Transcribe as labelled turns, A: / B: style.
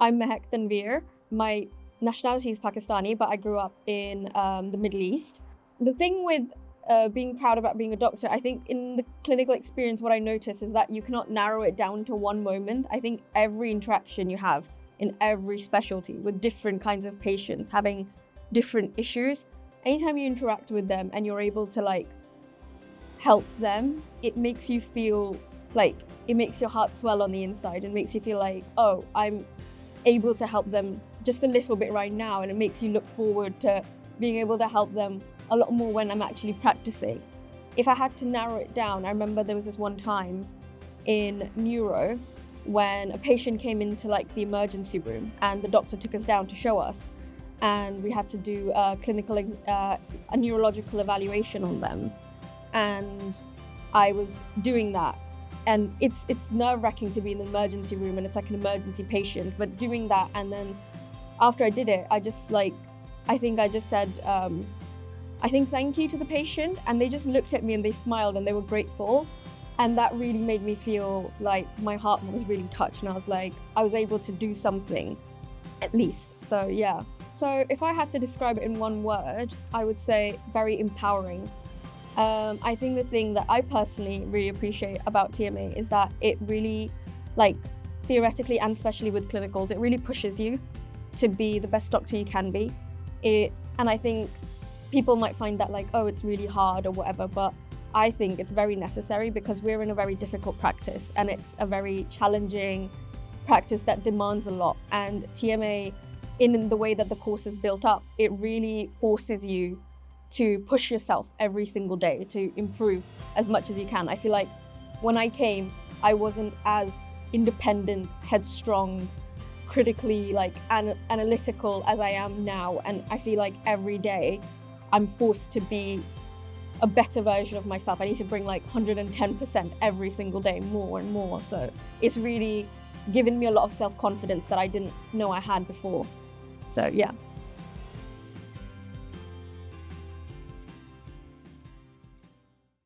A: I'm Mehak Tanveer. My nationality is Pakistani, but I grew up in the Middle East. The thing with being proud about being a doctor, I think in the clinical experience, what I notice is that you cannot narrow it down to one moment. I think every interaction you have in every specialty with different kinds of patients having different issues, anytime you interact with them and you're able to help them, it makes you feel it makes your heart swell on the inside and makes you feel like, oh, I'm able to help them just a little bit right now, and it makes you look forward to being able to help them a lot more when I'm actually practicing. If I had to narrow it down, I remember there was this one time in neuro when a patient came into the emergency room and the doctor took us down to show us, and we had to do a neurological evaluation on them, and I was doing that. And it's nerve-wracking to be in the emergency room and it's like an emergency patient, but doing that, and then after I did it, I think I just said, thank you to the patient, and they just looked at me and they smiled and they were grateful. And that really made me feel like my heart was really touched, and I was like, I was able to do something, at least. So yeah. So if I had to describe it in one word, I would say very empowering. I think the thing that I personally really appreciate about TMA is that it really, theoretically and especially with clinicals, it really pushes you to be the best doctor you can be. And I think people might find that oh, it's really hard or whatever, but I think it's very necessary because we're in a very difficult practice and it's a very challenging practice that demands a lot. And TMA, in the way that the course is built up, it really forces you to push yourself every single day to improve as much as you can. I feel like when I came, I wasn't as independent, headstrong, critically analytical as I am now. And I feel like every day I'm forced to be a better version of myself. I need to bring 110% every single day, more and more. So it's really given me a lot of self-confidence that I didn't know I had before. So yeah.